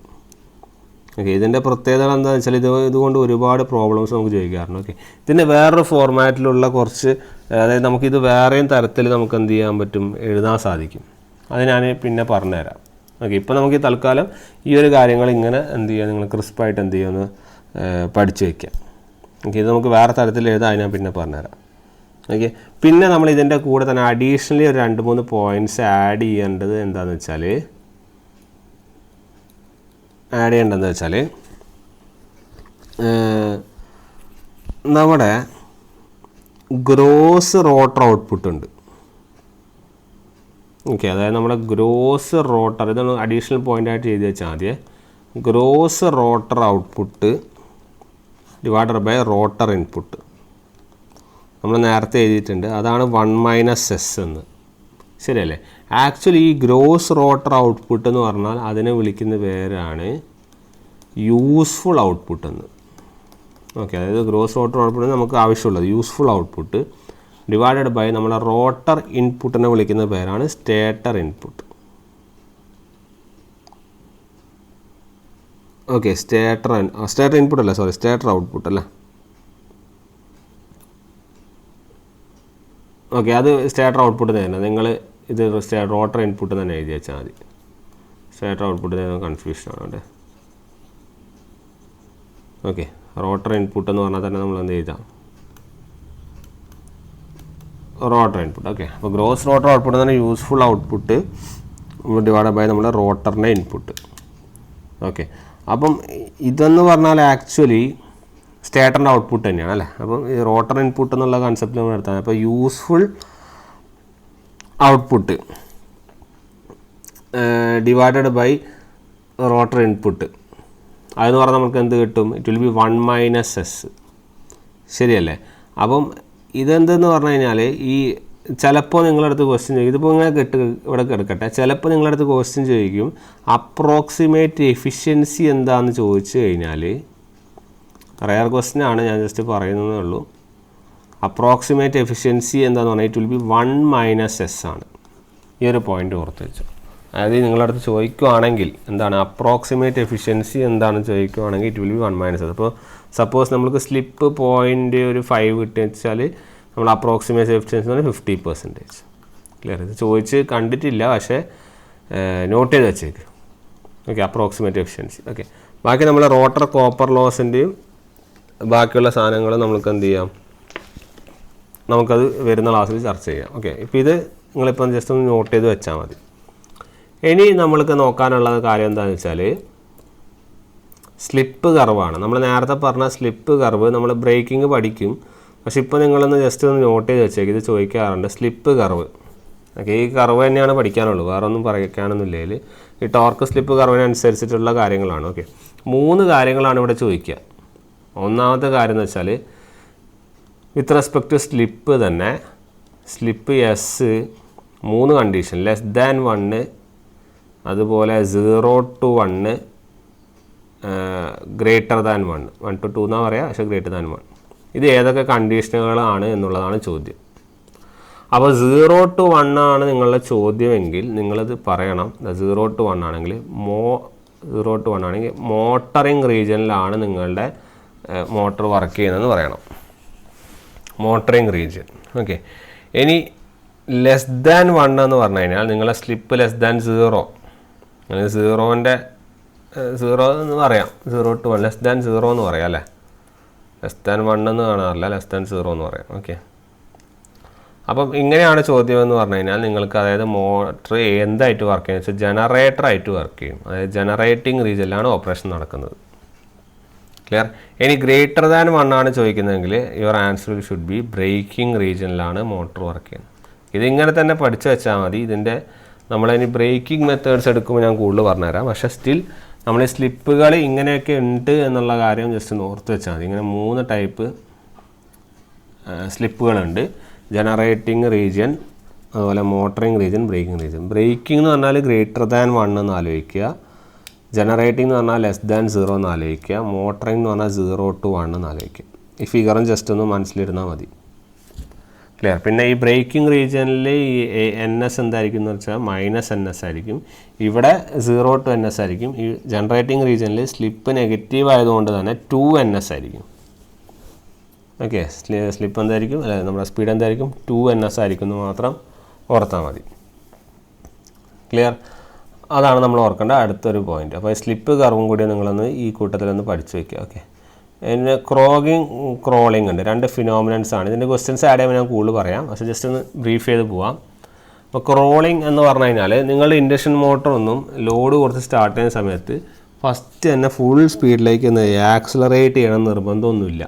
ഓക്കെ, ഇതിൻ്റെ പ്രത്യേകത എന്താണെന്ന് വെച്ചാൽ ഇതുകൊണ്ട് ഒരുപാട് പ്രോബ്ലംസ് നമുക്ക് ചോദിക്കാറുണ്ട്. ഓക്കെ, ഇതിൻ്റെ വേറൊരു ഫോർമാറ്റിലുള്ള കുറച്ച്, അതായത് നമുക്കിത് വേറെയും തരത്തിൽ നമുക്ക് എന്ത് ചെയ്യാൻ പറ്റും, എഴുതാൻ സാധിക്കും. അത് ഞാൻ പിന്നെ പറഞ്ഞുതരാം. ഓക്കെ, ഇപ്പോൾ നമുക്ക് തൽക്കാലം ഈ ഒരു കാര്യങ്ങൾ ഇങ്ങനെ എന്ത് ചെയ്യുക, നിങ്ങൾ ക്രിസ്പായിട്ട് എന്ത് ചെയ്യുമെന്ന് പഠിച്ചു വയ്ക്കാം. ഓക്കെ, ഇത് നമുക്ക് വേറെ തരത്തിൽ എഴുതാം, അത് ഞാൻ പിന്നെ പറഞ്ഞുതരാം. ഓക്കെ, പിന്നെ നമ്മൾ ഇതിൻ്റെ കൂടെ തന്നെ അഡീഷണലി ഒരു 2-3 പോയിൻറ്റ്സ് ആഡ് ചെയ്യേണ്ടത് എന്താണെന്ന് വെച്ചാൽ നമ്മുടെ ഗ്രോസ് റോട്ടർ ഔട്ട്പുട്ട് ഉണ്ട്. ഓക്കെ, അതായത് നമ്മുടെ ഗ്രോസ് റോട്ടർ, ഇതാണ് അഡീഷണൽ പോയിൻ്റായിട്ട് എഴുതി വെച്ചാൽ മതിയെ. Gross rotor output divided by rotor input നമ്മൾ നേരത്തെ എഴുതിയിട്ടുണ്ട്. അതാണ് 1 മൈനസ് എസ് എന്ന്. ശരിയല്ലേ? ആക്ച്വലി ഈ ഗ്രോസ് റോട്ടർ ഔട്ട്പുട്ട് എന്ന് പറഞ്ഞാൽ അതിനെ വിളിക്കുന്ന പേരാണ് യൂസ്ഫുൾ ഔട്ട്പുട്ട് എന്ന്. ഓക്കെ, അതായത് ഗ്രോസ് റോട്ടർ ഔട്ട്പുട്ട് നമുക്ക് ആവശ്യമുള്ളത് യൂസ്ഫുൾ ഔട്ട്പുട്ട് ഡിവൈഡഡ് ബൈ നമ്മളെ റോട്ടർ ഇൻപുട്ടിനെ വിളിക്കുന്ന പേരാണ് stator input. Okay, stator input അല്ല, സോറി, സ്റ്റേറ്റർ ഔട്ട്പുട്ട് അല്ലേ. ഓക്കെ, അത് സ്റ്റേറ്റർ ഔട്ട്പുട്ട് തന്നെ. നിങ്ങൾ ഇത് റോട്ടർ ഇൻപുട്ട് തന്നെ എഴുതി വെച്ചാൽ മതി. സ്റ്റേറ്റർ ഔട്ട്പുട്ട് തന്നെ കൺഫ്യൂഷൻ ആണ്. ഓക്കെ, റോട്ടർ ഇൻപുട്ട് എന്ന് പറഞ്ഞാൽ തന്നെ നമ്മൾ എന്ത് എഴുതാം, റോട്ടർ ഇൻപുട്ട്. ഓക്കെ, അപ്പോൾ ഗ്രോസ് റോട്ടർ ഔട്ട്പുട്ട് എന്ന് പറഞ്ഞാൽ യൂസ്ഫുൾ ഔട്ട്പുട്ട് ഡിവൈഡ് ബൈ നമ്മുടെ റോട്ടറിൻ്റെ ഇൻപുട്ട്. ഓക്കെ, അപ്പം ഇതെന്ന് പറഞ്ഞാൽ ആക്ച്വലി സ്റ്റേറ്ററിൻ്റെ ഔട്ട്പുട്ട് തന്നെയാണ് അല്ലേ. അപ്പം ഈ റോട്ടർ ഇൻപുട്ട് എന്നുള്ള കൺസെപ്റ്റ് നമ്മൾ എടുത്താൽ, അപ്പോൾ useful output divided by rotor input, അതെന്ന് പറഞ്ഞാൽ നമുക്ക് എന്ത് കിട്ടും, it will be 1 minus S. ശരിയല്ലേ? അപ്പം ഇതെന്തെന്ന് പറഞ്ഞു കഴിഞ്ഞാൽ, ഈ ചിലപ്പോൾ നിങ്ങളടുത്ത് ക്വസ്റ്റ്യൻ ചോദിക്കും, ഇതിപ്പോൾ ഇങ്ങനെ ഇവിടെ എടുക്കട്ടെ, ചിലപ്പോൾ നിങ്ങളടുത്ത് ക്വസ്റ്റ്യൻ ചോദിക്കും അപ്രോക്സിമേറ്റ് എഫിഷ്യൻസി എന്താണെന്ന് ചോദിച്ചു കഴിഞ്ഞാൽ, റെയർ ക്വസ്റ്റ്യൻ ആണ്, ഞാൻ ജസ്റ്റ് പറയുന്നതേ ഉള്ളൂ. അപ്രോക്സിമേറ്റ് എഫിഷ്യൻസി എന്താണെന്ന് പറഞ്ഞാൽ it will be 1 minus S ആണ്. ഈ ഒരു പോയിൻ്റ് ഓർത്ത് വെച്ചു. അതായത് നിങ്ങളടുത്ത് ചോദിക്കുകയാണെങ്കിൽ എന്താണ് അപ്രോക്സിമേറ്റ് എഫിഷ്യൻസി എന്താണെന്ന് ചോദിക്കുകയാണെങ്കിൽ it will be 1 minus S. അപ്പോൾ സപ്പോസ് നമുക്ക് സ്ലിപ്പ് പോയിൻ്റ് ഒരു 5 കിട്ടുക വെച്ചാൽ നമ്മൾ അപ്രോക്സിമേറ്റ് എഫിഷ്യൻസി എന്ന് പറഞ്ഞാൽ 50%. ക്ലിയർ? ഇത് ചോദിച്ച് കണ്ടിട്ടില്ല, പക്ഷേ നോട്ട് ചെയ്ത് വെച്ചേക്ക്. Okay, approximate efficiency. ഓക്കെ, ബാക്കി നമ്മൾ റോട്ടർ കോപ്പർ ലോസിൻ്റെയും ബാക്കിയുള്ള സാധനങ്ങൾ നമുക്ക് എന്ത് ചെയ്യാം, നമുക്കത് വരുന്ന ക്ലാസ്സിൽ ചർച്ച ചെയ്യാം. ഓക്കെ, ഇപ്പോൾ ഇത് നിങ്ങളിപ്പം ജസ്റ്റ് ഒന്ന് നോട്ട് ചെയ്ത് വെച്ചാൽ മതി. ഇനി നമ്മൾക്ക് നോക്കാനുള്ള കാര്യം എന്താണെന്ന് വെച്ചാൽ സ്ലിപ്പ് കർവാണ്. നമ്മൾ നേരത്തെ പറഞ്ഞ സ്ലിപ്പ് കർവ് നമ്മൾ ബ്രേക്കിംഗ് പഠിക്കും, പക്ഷെ ഇപ്പോൾ നിങ്ങളൊന്ന് ജസ്റ്റ് ഒന്ന് നോട്ട് ചെയ്ത് വെച്ചേക്ക്. ഇത് ചോദിക്കാറുണ്ട്, സ്ലിപ്പ് കർവ്. ഓക്കെ, ഈ കർവ് തന്നെയാണ് പഠിക്കാനുള്ളൂ, വേറെ ഒന്നും പറയാനൊന്നുമില്ല. ഈ ടോർക്ക് സ്ലിപ്പ് കർവിനനുസരിച്ചിട്ടുള്ള കാര്യങ്ങളാണ്. ഓക്കെ, 3 കാര്യങ്ങളാണ് ഇവിടെ ചോദിക്കുക. ഒന്നാമത്തെ കാര്യം എന്ന് വെച്ചാൽ വിത്ത് റെസ്പെക്ട് ടു സ്ലിപ്പ് തന്നെ, slip S 3 condition, less than 1, അതുപോലെ 0 to 1, ഗ്രേറ്റർ ദാൻ 1. 1 to 2 എന്നാണ് പറയുക, പക്ഷേ ഗ്രേറ്റർ ദാൻ 1. ഇത് ഏതൊക്കെ കണ്ടീഷനുകളാണ് എന്നുള്ളതാണ് ചോദ്യം. അപ്പോൾ 0 to 1 ആണ് നിങ്ങളുടെ ചോദ്യമെങ്കിൽ നിങ്ങളിത് പറയണം. 0 to 1 ആണെങ്കിൽ 0 to 1 ആണെങ്കിൽ മോട്ടറിങ് റീജിയനിലാണ് നിങ്ങളുടെ മോട്ടർ വർക്ക് ചെയ്യുന്നതെന്ന് പറയണം. Motoring region. ഓക്കെ, ഇനി ലെസ് ദാൻ 1 എന്ന് പറഞ്ഞു കഴിഞ്ഞാൽ നിങ്ങളെ സ്ലിപ്പ് ലെസ് ദാൻ 0, 0ൻ്റെ 0 എന്ന് പറയാം, 0 to 1, ലെസ് ദാൻ 0 എന്ന് പറയാം അല്ലേ, ലെസ് ദാൻ 1 എന്ന് കാണാറില്ല, ലെസ് ദാൻ 0 എന്ന് പറയാം. ഓക്കെ, അപ്പം ഇങ്ങനെയാണ് ചോദ്യം എന്ന് പറഞ്ഞു കഴിഞ്ഞാൽ നിങ്ങൾക്ക് അതായത് മോട്ടർ എന്തായിട്ട് വർക്ക് ചെയ്യുന്നത് വെച്ചാൽ ജനറേറ്ററായിട്ട് വർക്ക് ചെയ്യും, അതായത് ജനറേറ്റിംഗ് റീജിയനിലാണ് ഓപ്പറേഷൻ നടക്കുന്നത്. ക്ലിയർ? ഇനി ഗ്രേറ്റർ ദാൻ 1 ആണ് ചോദിക്കുന്നതെങ്കിൽ your answer should be braking റീജിയനിലാണ് മോട്ടർ വർക്ക് ചെയ്യുന്നത്. ഇതിങ്ങനെ തന്നെ പഠിച്ചു വെച്ചാൽ മതി. ഇതിൻ്റെ നമ്മളിനി ബ്രേക്കിംഗ് മെത്തേഡ്സ് എടുക്കുമ്പോൾ ഞാൻ കൂടുതൽ പറഞ്ഞുതരാം. പക്ഷേ സ്റ്റിൽ നമ്മൾ ഈ സ്ലിപ്പുകൾ ഇങ്ങനെയൊക്കെ ഉണ്ട് എന്നുള്ള കാര്യം ജസ്റ്റ് ഒന്ന് ഓർത്ത് വെച്ചാൽ മതി. ഇങ്ങനെ 3 ടൈപ്പ് സ്ലിപ്പുകളുണ്ട്: ജനറേറ്റിംഗ് റീജിയൻ, അതുപോലെ motoring region, braking region. Braking എന്ന് പറഞ്ഞാൽ ഗ്രേറ്റർ ദാൻ 1 എന്ന് ആലോചിക്കുക, ജനറേറ്റിംഗ് എന്ന് പറഞ്ഞാൽ ലെസ് ദാൻ 0 എന്ന് ആലോചിക്കുക, മോട്ടറിംഗ് എന്ന് പറഞ്ഞാൽ 0 to 1 എന്ന് ആലോചിക്കുക. ഈ ഫിഗറും ജസ്റ്റ് ഒന്ന് മനസ്സിലിരുന്നാൽ മതി. ക്ലിയർ? പിന്നെ ഈ ബ്രേക്കിംഗ് റീജിയനിൽ ഈ NS എന്തായിരിക്കും എന്ന് വെച്ചാൽ -NS ആയിരിക്കും, ഇവിടെ 0 to NS ആയിരിക്കും. ഈ ജനറേറ്റിംഗ് റീജിയനിൽ സ്ലിപ്പ് നെഗറ്റീവ് ആയതുകൊണ്ട് തന്നെ 2NS ആയിരിക്കും. ഓക്കെ, സ്ലിപ്പ് എന്തായിരിക്കും, അല്ലെ നമ്മുടെ സ്പീഡ് എന്തായിരിക്കും, 2NS ആയിരിക്കും എന്ന് മാത്രം ഓർത്താൽ മതി. ക്ലിയർ? അതാണ് നമ്മൾ ഓർക്കേണ്ട അടുത്തൊരു പോയിന്റ്. അപ്പോൾ സ്ലിപ്പ് കർവും കൂടി നിങ്ങളൊന്ന് ഈ കൂട്ടത്തിലൊന്ന് പഠിച്ചു വയ്ക്കുക. ഓക്കെ, പിന്നെ ക്രോളിംഗ് ഉണ്ട്, 2 ഫിനോമിനൻസ് ആണ്. ഇതിൻ്റെ ക്വസ്റ്റ്യൻസ് ആഡ് ചെയ്യുമ്പോൾ ഞാൻ കൂടുതൽ പറയാം, പക്ഷേ ജസ്റ്റ് ഒന്ന് ബ്രീഫ് ചെയ്ത് പോവാം. അപ്പോൾ ക്രോളിംഗ് എന്ന് പറഞ്ഞു കഴിഞ്ഞാൽ നിങ്ങളുടെ ഇൻഡക്ഷൻ മോട്ടറൊന്നും ലോഡ് കുറച്ച് സ്റ്റാർട്ട് ചെയ്യുന്ന സമയത്ത് ഫസ്റ്റ് തന്നെ ഫുൾ സ്പീഡിലേക്ക് ആക്സിലറേറ്റ് ചെയ്യണം നിർബന്ധമൊന്നുമില്ല.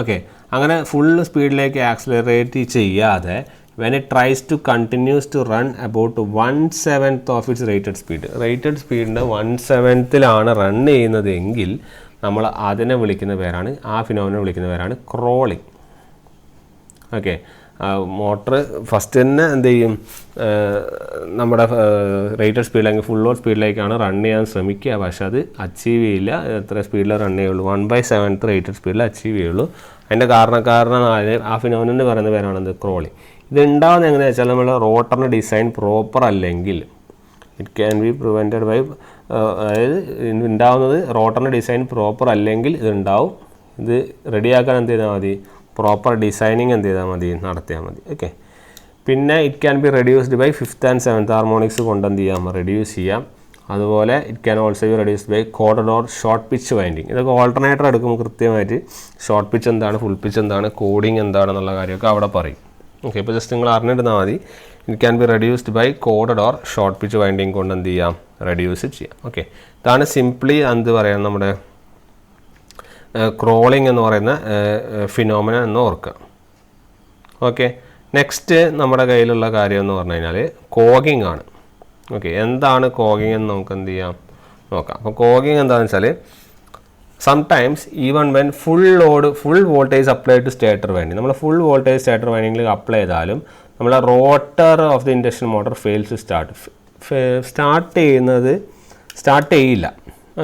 ഓക്കെ, അങ്ങനെ ഫുൾ സ്പീഡിലേക്ക് ആക്സിലറേറ്റ് ചെയ്യാതെ when it tries to continues to run about 1/7 of its rated speed, rated സ്പീഡിൻ്റെ 1/7 റൺ ചെയ്യുന്നത് എങ്കിൽ നമ്മൾ അതിനെ വിളിക്കുന്ന പേരാണ്, ആ ഫിനോമിനെ വിളിക്കുന്ന പേരാണ് ക്രോളിംഗ്. ഓക്കെ, മോട്ടർ ഫസ്റ്റ് തന്നെ എന്ത് ചെയ്യും, നമ്മുടെ റേറ്റഡ് സ്പീഡിലേക്ക് ഫുൾ ലോഡ് സ്പീഡിലേക്കാണ് റൺ ചെയ്യാൻ ശ്രമിക്കുക, പക്ഷെ അത് അച്ചീവ് ചെയ്യില്ല. എത്ര സ്പീഡിൽ റൺ ചെയ്യുള്ളൂ, 1/7 റേറ്റഡ് സ്പീഡിൽ അച്ചീവ് ചെയ്യുള്ളൂ. അതിൻ്റെ കാരണം ആ ഫിനോമിനെ പറയുന്ന പേരാണ് എന്ത്, ക്രോളിംഗ്. ഇത് ഉണ്ടാകുന്നത് എങ്ങനെയാണെന്ന് വെച്ചാൽ നമ്മൾ റോട്ടറിൻ്റെ ഡിസൈൻ പ്രോപ്പർ അല്ലെങ്കിൽ it can be prevented by, അതായത് ഉണ്ടാവുന്നത് റോട്ടറിൻ്റെ ഡിസൈൻ പ്രോപ്പർ അല്ലെങ്കിൽ ഇത് ഉണ്ടാവും. ഇത് റെഡിയാക്കാൻ എന്ത് ചെയ്താൽ മതി, പ്രോപ്പർ ഡിസൈനിങ് എന്ത് ചെയ്താൽ മതി, നടത്തിയാൽ മതി. ഓക്കെ, പിന്നെ it can be reduced by 5th and 7th harmonics കൊണ്ട് എന്ത് ചെയ്യാം, റെഡ്യൂസ് ചെയ്യാം. അതുപോലെ it can also be reduced by coded or short pitch winding. ഇതൊക്കെ ഓൾട്ടർനേറ്റർ എടുക്കുമ്പോൾ കൃത്യമായിട്ട് ഷോർട്ട് പിച്ച് എന്താണ്, ഫുൾ പിച്ച് എന്താണ്, കോഡിങ് എന്താണെന്നുള്ള കാര്യമൊക്കെ അവിടെ പറയും. ഓക്കെ, ഇപ്പോൾ ജസ്റ്റ് നിങ്ങൾ അറിഞ്ഞിരുന്നാൽ മതി. It can be reduced by coded or short pitch winding കൊണ്ട് എന്ത് ചെയ്യാം, റെഡ്യൂസ് ചെയ്യാം. ഓക്കെ, ഇതാണ് സിംപ്ലി എന്ത് പറയാം നമ്മുടെ ക്രോളിംഗ് എന്ന് പറയുന്ന ഫിനോമിന എന്ന് ഓർക്കുക. ഓക്കെ, നെക്സ്റ്റ് നമ്മുടെ കയ്യിലുള്ള കാര്യം എന്ന് പറഞ്ഞു കഴിഞ്ഞാൽ കോഗിങ് ആണ്. ഓക്കെ, എന്താണ് കോഗിങ് എന്ന് നമുക്ക് എന്ത് ചെയ്യാം നോക്കാം. അപ്പോൾ കോഗിങ് എന്താണെന്ന് വെച്ചാൽ sometimes even when full voltage apply to stator winding, നമ്മൾ ഫുൾ വോൾട്ടേജ് സ്റ്റേറ്റർ വൈൻഡിങ്ങിൽ അപ്ലൈ ചെയ്താലും നമ്മളെ rotor of the induction motor fails to start ചെയ്യില്ല.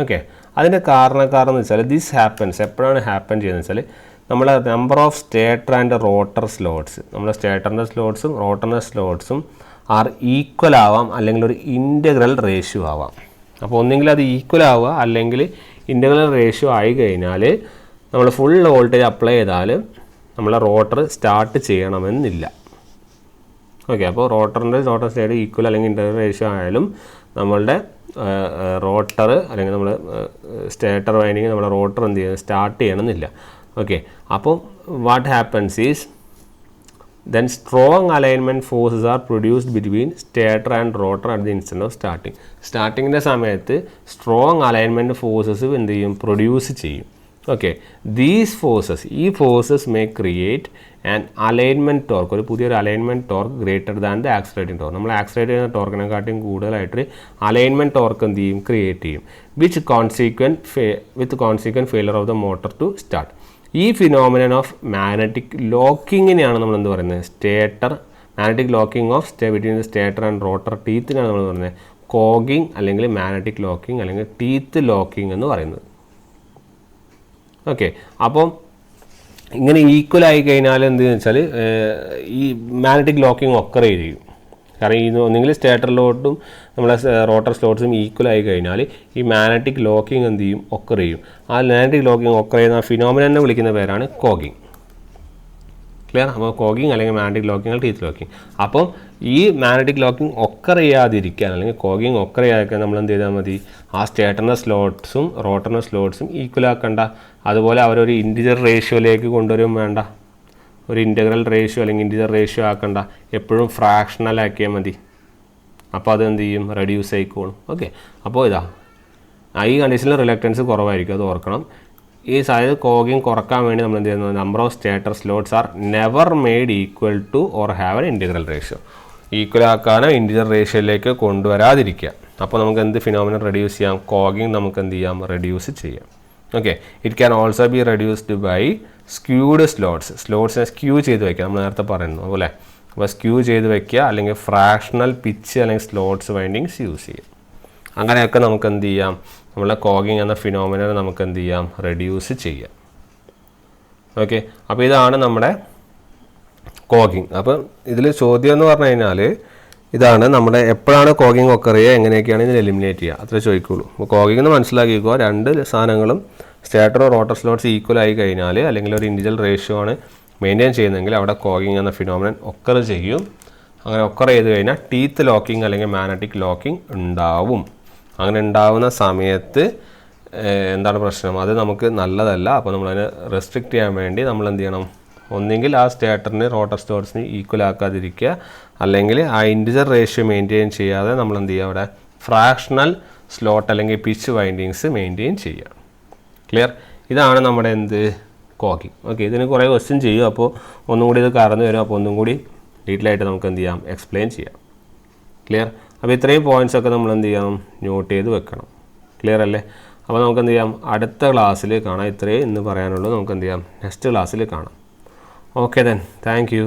ഓക്കെ, അതിൻ്റെ കാരണം എന്ന് വെച്ചാൽ ദിസ് ഹാപ്പൻസ് എപ്പോഴാണ് ഹാപ്പൻ ചെയ്യുന്നത് വെച്ചാൽ നമ്മളെ number of stator and rotor slots, നമ്മുടെ സ്റ്റേറ്ററിൻ്റെ സ്ലോട്ട്സും റോട്ടറിൻ്റെ സ്ലോട്ട്സും ആർ ഈക്വൽ ആവാം, അല്ലെങ്കിൽ ഒരു ഇൻ്റഗ്രൽ റേഷ്യോ ആവാം. അപ്പോൾ ഒന്നെങ്കിൽ അത് ഈക്വൽ ആവുക അല്ലെങ്കിൽ ഇൻ്റഗ്രൽ റേഷ്യോ ആയി കഴിഞ്ഞാൽ നമ്മൾ ഫുൾ വോൾട്ടേജ് അപ്ലൈ ചെയ്താൽ നമ്മളെ റോട്ടർ സ്റ്റാർട്ട് ചെയ്യണമെന്നില്ല. ഓക്കെ, അപ്പോൾ റോട്ടർ സ്റ്റേറ്റ് ഈക്വൽ അല്ലെങ്കിൽ ഇൻ്റഗ്രൽ റേഷ്യോ ആയാലും നമ്മളുടെ റോട്ടർ അല്ലെങ്കിൽ നമ്മൾ സ്റ്റേറ്റർ വൈൻഡിങ് നമ്മുടെ റോട്ടർ എന്ത് ചെയ്യുന്നത്, സ്റ്റാർട്ട് ചെയ്യണമെന്നില്ല. ഓക്കെ, അപ്പോൾ what happens is then strong alignment forces are produced between stator and rotor at the instant of starting. സ്റ്റാർട്ടിങ്ങിൻ്റെ സമയത്ത് സ്ട്രോങ് അലൈൻമെൻറ്റ് ഫോഴ്സസ് എന്ത് ചെയ്യും, പ്രൊഡ്യൂസ് ചെയ്യും. ഓക്കെ, ദീസ് ഫോഴ്സസ്, ഈ forces may create and alignment torque, ഒരു പുതിയൊരു alignment torque greater than the accelerating torque. നമ്മൾ ആക്സിലറേറ്റ് ചെയ്യുന്ന ടോർക്കിനെക്കാട്ടിയും കൂടുതലായിട്ട് അലൈൻമെൻറ്റ് ടോർക്ക് എന്ത് ചെയ്യും, ക്രിയേറ്റ് ചെയ്യും. With consequent failure of the motor to start. ഈ ഫിനോമിനൻ ഓഫ് മാഗ്നറ്റിക് ലോക്കിങ്ങിനെയാണ് നമ്മൾ എന്ത് പറയുന്നത്, magnetic locking of between the stator and rotor ടീത്തിനാണ് നമ്മൾ പറയുന്നത് കോഗിങ് അല്ലെങ്കിൽ മാഗ്നറ്റിക് ലോക്കിംഗ് അല്ലെങ്കിൽ ടീത്ത് ലോക്കിംഗ് എന്ന് പറയുന്നത്. ഓക്കെ, അപ്പം ഇങ്ങനെ ഈക്വൽ ആയി കഴിഞ്ഞാൽ എന്തെന്ന് വെച്ചാൽ ഈ മാഗ്നറ്റിക് ലോക്കിംഗ് ഒക്കർ ചെയ്യും. കാരണം ഈ ഒന്നെങ്കിൽ സ്റ്റേറ്ററിലോട്ടും നമ്മളെ റോട്ടർ സ്ലോട്ട്സും ഈക്വൽ ആയി കഴിഞ്ഞാൽ ഈ മാഗ്നറ്റിക് ലോക്കിംഗ് എന്ത് ചെയ്യും, ഒക്കർ ചെയ്യും. ആ മാഗ്നറ്റിക് ലോക്കിംഗ് ഒക്കർ ചെയ്യുന്ന ഫിനോമിനനെ വിളിക്കുന്ന പേരാണ് കോഗിങ്. ക്ലിയർ? അപ്പോൾ കോഗിങ് അല്ലെങ്കിൽ മാഗ്നറ്റിക് ലോക്കിങ് ടീത്ത് ലോക്കിങ്. അപ്പം ഈ മാഗ്നറ്റിക് ലോക്കിങ് ഒക്കർ ചെയ്യാതിരിക്കാൻ അല്ലെങ്കിൽ കോഗിങ് ഒക്കർ ചെയ്യാതിരിക്കാൻ നമ്മൾ എന്ത് ചെയ്താൽ മതി, ആ സ്റ്റേറ്ററിൻ്റെ സ്ലോട്ട്സും റോട്ടറിൻ്റെ സ്ലോട്ട്സും ഈക്വൽ ആക്കണ്ട. അതുപോലെ അവരൊരു ഇൻറ്റിജർ റേഷ്യോയിലേക്ക് കൊണ്ടുവരും വേണ്ട, ഒരു ഇൻറ്റഗ്രൽ റേഷ്യോ അല്ലെങ്കിൽ ഇൻറ്റിജർ റേഷ്യോ ആക്കണ്ട, എപ്പോഴും ഫ്രാക്ഷണൽ ആക്കിയാൽ മതി. അപ്പോൾ അത് എന്ത് ചെയ്യും, റെഡ്യൂസ് ആയിക്കോളും. ഓക്കെ, അപ്പോൾ ഇതാ ഈ കണ്ടീഷനിൽ റിലക്റ്റൻസ് കുറവായിരിക്കും, അത് ഓർക്കണം. ഈ സാധ്യത കോഗിങ് കുറക്കാൻ വേണ്ടി നമ്മൾ എന്ത് ചെയ്യുന്നത്, number of stator slots are never made equal to or have an integral ratio. Equal ആക്കാനോ ഇൻറ്റിജർ റേഷ്യോയിലേക്ക് കൊണ്ടുവരാതിരിക്കുക. അപ്പോൾ നമുക്ക് എന്ത് ഫിനോമിനൽ റെഡ്യൂസ് ചെയ്യാം, കോഗിങ് നമുക്ക് എന്ത് ചെയ്യാം, റെഡ്യൂസ് ചെയ്യാം. Okay, it can also be reduced by skewed സ്ലോട്ട്സിനെ സ്ക്യൂ ചെയ്ത് വയ്ക്കുക, നമ്മൾ നേരത്തെ പറയുന്നു അതുപോലെ. അപ്പോൾ സ്ക്യൂ ചെയ്ത് വയ്ക്കുക, അല്ലെങ്കിൽ ഫ്രാക്ഷണൽ പിച്ച് അല്ലെങ്കിൽ സ്ലോട്ട്സ് വൈൻഡിങ്സ് യൂസ് ചെയ്യും. അങ്ങനെയൊക്കെ നമുക്ക് എന്ത് ചെയ്യാം, നമ്മളെ കോഗിങ് എന്ന ഫിനോമിനൽ നമുക്ക് എന്ത് ചെയ്യാം, റെഡ്യൂസ് ചെയ്യാം. ഓക്കെ, അപ്പോൾ ഇതാണ് നമ്മുടെ കോഗിങ്. അപ്പം ഇതിൽ ചോദ്യം എന്ന് പറഞ്ഞു കഴിഞ്ഞാൽ ഇതാണ് നമ്മുടെ എപ്പോഴാണ് കോഗിങ് ഒക്കർ ചെയ്യുക, എങ്ങനെയൊക്കെയാണ് ഇതിൽ എലിമിനേറ്റ് ചെയ്യുക, അത്ര ചോദിക്കുള്ളൂ. അപ്പോൾ കോഗിങ് എന്ന് മനസ്സിലാക്കിക്കോ, രണ്ട് സാധനങ്ങളും സ്റ്റേറ്ററോ റോട്ടർ സ്ലോട്ട്സ് ഈക്വൽ ആയി കഴിഞ്ഞാൽ അല്ലെങ്കിൽ ഒരു ഇൻഡിവിജ്വൽ റേഷ്യോ ആണ് മെയിൻറ്റെയിൻ ചെയ്യുന്നതെങ്കിൽ അവിടെ കോഗിങ് എന്ന ഫിനോമിനൻ ഒക്കർ ചെയ്യും. അങ്ങനെ ഒക്കർ ചെയ്ത് കഴിഞ്ഞാൽ ടീത്ത് ലോക്കിംഗ് അല്ലെങ്കിൽ മാഗ്നറ്റിക് ലോക്കിംഗ് ഉണ്ടാവും. അങ്ങനെ ഉണ്ടാവുന്ന സമയത്ത് എന്താണ് പ്രശ്നം, അത് നമുക്ക് നല്ലതല്ല. അപ്പോൾ നമ്മളതിനെ റെസ്ട്രിക്റ്റ് ചെയ്യാൻ വേണ്ടി നമ്മൾ എന്ത് ചെയ്യണം, ഒന്നെങ്കിൽ ആ സ്റ്റേറ്ററിന് റോട്ടർ സ്ലോട്ട്സിന് ഈക്വൽ ആക്കാതിരിക്കുക, അല്ലെങ്കിൽ ആ ഇൻറ്റിജർ റേഷ്യോ മെയിൻറ്റെയിൻ ചെയ്യാതെ നമ്മൾ എന്ത് ചെയ്യുക, അവിടെ ഫ്രാക്ഷണൽ സ്ലോട്ട് അല്ലെങ്കിൽ പിച്ച് വൈൻഡിങ്സ് മെയിൻറ്റെയിൻ ചെയ്യുക. ക്ലിയർ? ഇതാണ് നമ്മുടെ എന്ത് കോഗിങ്. ഓക്കെ, ഇതിന് കുറേ ക്വസ്റ്റ്യൻ ചെയ്യും. അപ്പോൾ ഒന്നും കൂടി ഇത് കറന്നു വരും. അപ്പോൾ ഒന്നും കൂടി ഡീറ്റെയിൽ ആയിട്ട് നമുക്ക് എന്ത് ചെയ്യാം, എക്സ്പ്ലെയിൻ ചെയ്യാം. ക്ലിയർ? അപ്പോൾ ഇത്രയും പോയിൻറ്റ്സൊക്കെ നമ്മൾ എന്ത് ചെയ്യണം, നോട്ട് ചെയ്ത് വെക്കണം. ക്ലിയർ അല്ലേ? അപ്പോൾ നമുക്ക് എന്ത് ചെയ്യാം, അടുത്ത ക്ലാസ്സിൽ കാണാം. ഇത്രയും ഇന്ന് പറയാനുള്ളൂ. നമുക്ക് എന്ത് ചെയ്യാം, നെക്സ്റ്റ് ക്ലാസ്സിൽ കാണാം. Okay then, thank you.